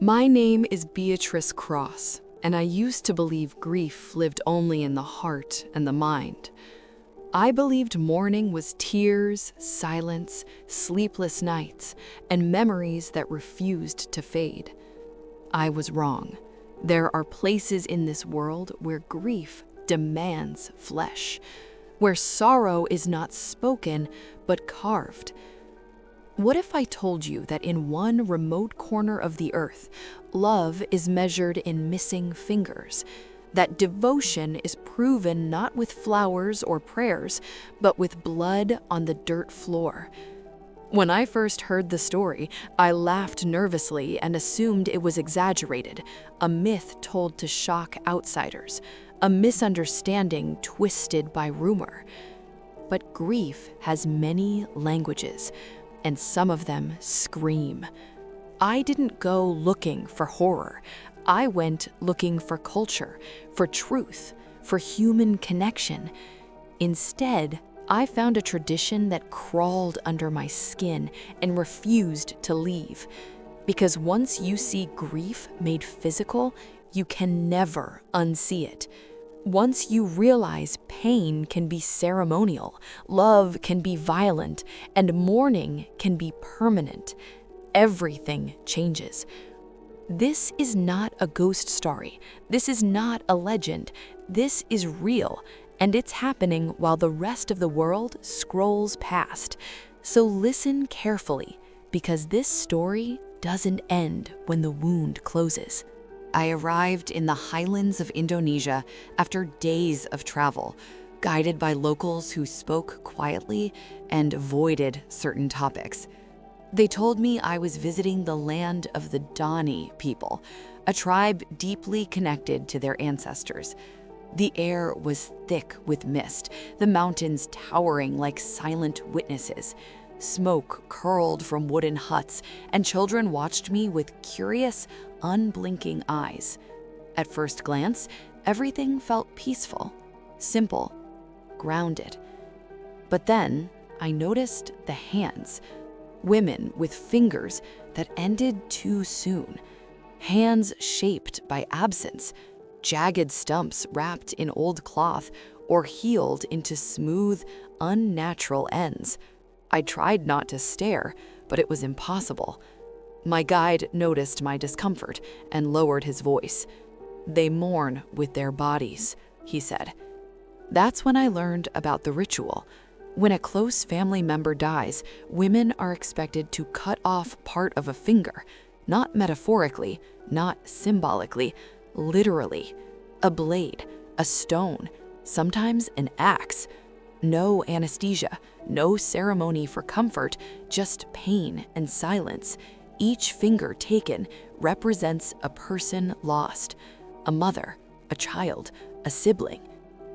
My name is Beatrice Cross, and I used to believe grief lived only in the heart and the mind. I believed mourning was tears, silence, sleepless nights, and memories that refused to fade. I was wrong. There are places in this world where grief demands flesh, where sorrow is not spoken but carved. What if I told you that in one remote corner of the earth, love is measured in missing fingers, that devotion is proven not with flowers or prayers, but with blood on the dirt floor? When I first heard the story, I laughed nervously and assumed it was exaggerated, a myth told to shock outsiders, a misunderstanding twisted by rumor. But grief has many languages, and some of them scream. I didn't go looking for horror. I went looking for culture, for truth, for human connection. Instead, I found a tradition that crawled under my skin and refused to leave. Because once you see grief made physical, you can never unsee it. Once you realize pain can be ceremonial, love can be violent, and mourning can be permanent, everything changes. This is not a ghost story. This is not a legend. This is real, and it's happening while the rest of the world scrolls past. So listen carefully, because this story doesn't end when the wound closes. I arrived in the highlands of Indonesia after days of travel, guided by locals who spoke quietly and avoided certain topics. They told me I was visiting the land of the Dani people, a tribe deeply connected to their ancestors. The air was thick with mist, the mountains towering like silent witnesses. Smoke curled from wooden huts, and children watched me with curious, unblinking eyes. At first glance, everything felt peaceful, simple, grounded. But then I noticed the hands, women with fingers that ended too soon, hands shaped by absence, jagged stumps wrapped in old cloth or healed into smooth, unnatural ends. I tried not to stare, but it was impossible. My guide noticed my discomfort and lowered his voice. "They mourn with their bodies," he said. That's when I learned about the ritual. When a close family member dies, women are expected to cut off part of a finger, not metaphorically, not symbolically, literally. A blade, a stone, sometimes an axe. No anesthesia, no ceremony for comfort, just pain and silence. Each finger taken represents a person lost, a mother, a child, a sibling.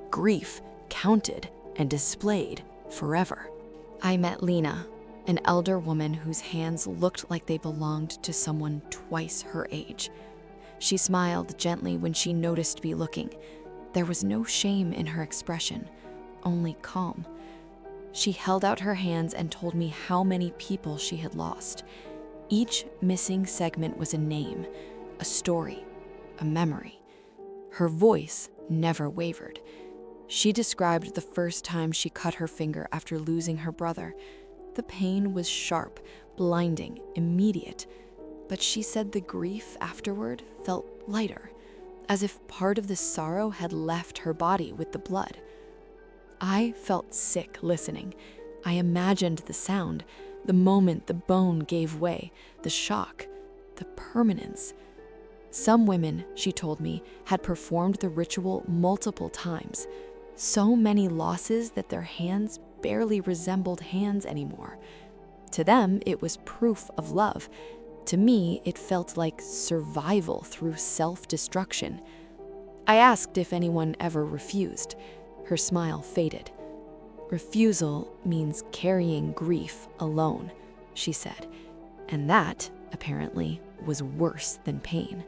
Grief counted and displayed forever. I met Lena, an elder woman whose hands looked like they belonged to someone twice her age. She smiled gently when she noticed me looking. There was no shame in her expression, only calm. She held out her hands and told me how many people she had lost. Each missing segment was a name, a story, a memory. Her voice never wavered. She described the first time she cut her finger after losing her brother. The pain was sharp, blinding, immediate. But she said the grief afterward felt lighter, as if part of the sorrow had left her body with the blood. I felt sick listening. I imagined the sound, the moment the bone gave way, the shock, the permanence. Some women, she told me, had performed the ritual multiple times. So many losses that their hands barely resembled hands anymore. To them, it was proof of love. To me, it felt like survival through self-destruction. I asked if anyone ever refused. Her smile faded. "Refusal means carrying grief alone," she said. And that, apparently, was worse than pain.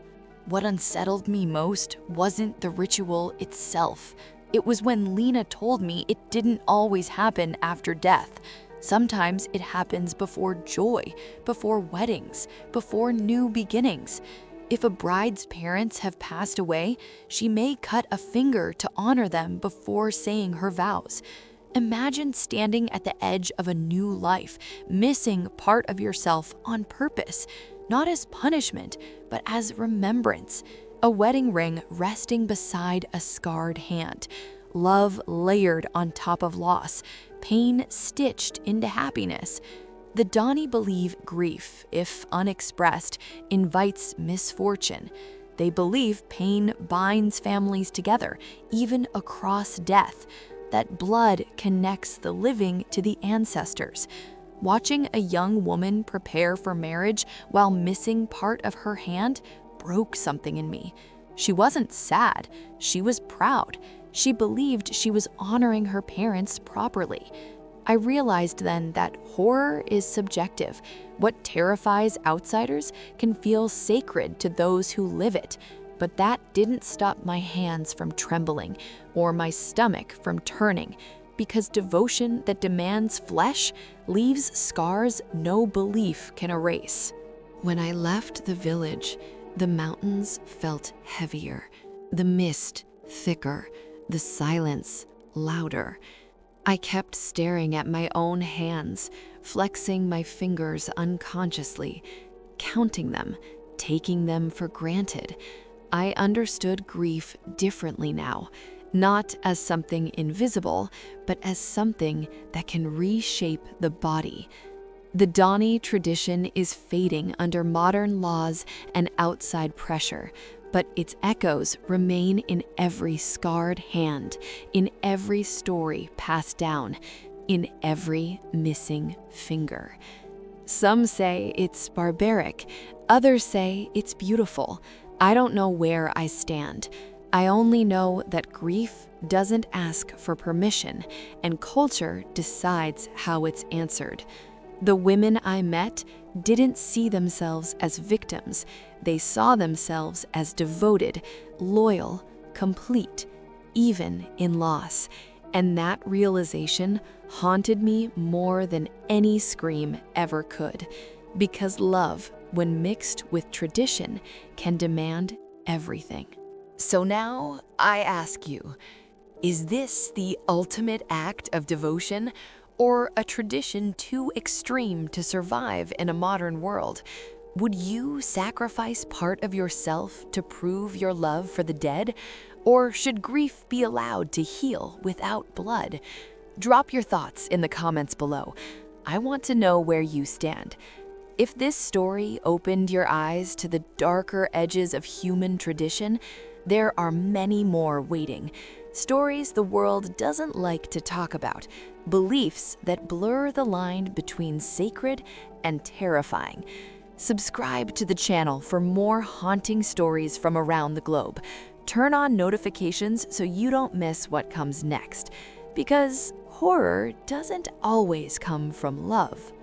What unsettled me most wasn't the ritual itself. It was when Lena told me it didn't always happen after death. Sometimes it happens before joy, before weddings, before new beginnings. If a bride's parents have passed away, she may cut a finger to honor them before saying her vows. Imagine standing at the edge of a new life, missing part of yourself on purpose, not as punishment, but as remembrance. A wedding ring resting beside a scarred hand, love layered on top of loss, pain stitched into happiness. The Dani believe grief, if unexpressed, invites misfortune. They believe pain binds families together, even across death, that blood connects the living to the ancestors. Watching a young woman prepare for marriage while missing part of her hand broke something in me. She wasn't sad, she was proud. She believed she was honoring her parents properly. I realized then that horror is subjective. What terrifies outsiders can feel sacred to those who live it. But that didn't stop my hands from trembling or my stomach from turning, because devotion that demands flesh leaves scars no belief can erase. When I left the village, the mountains felt heavier, the mist thicker, the silence louder. I kept staring at my own hands, flexing my fingers unconsciously, counting them, taking them for granted. I understood grief differently now, not as something invisible, but as something that can reshape the body. The Dani tradition is fading under modern laws and outside pressure, but its echoes remain in every scarred hand, in every story passed down, in every missing finger. Some say it's barbaric, others say it's beautiful. I don't know where I stand. I only know that grief doesn't ask for permission, and culture decides how it's answered. The women I met didn't see themselves as victims. They saw themselves as devoted, loyal, complete, even in loss. And that realization haunted me more than any scream ever could. Because love, when mixed with tradition, can demand everything. So now I ask you, is this the ultimate act of devotion, or a tradition too extreme to survive in a modern world? Would you sacrifice part of yourself to prove your love for the dead? Or should grief be allowed to heal without blood? Drop your thoughts in the comments below. I want to know where you stand. If this story opened your eyes to the darker edges of human tradition, there are many more waiting. Stories the world doesn't like to talk about. Beliefs that blur the line between sacred and terrifying. Subscribe to the channel for more haunting stories from around the globe. Turn on notifications so you don't miss what comes next. Because horror doesn't always come from love.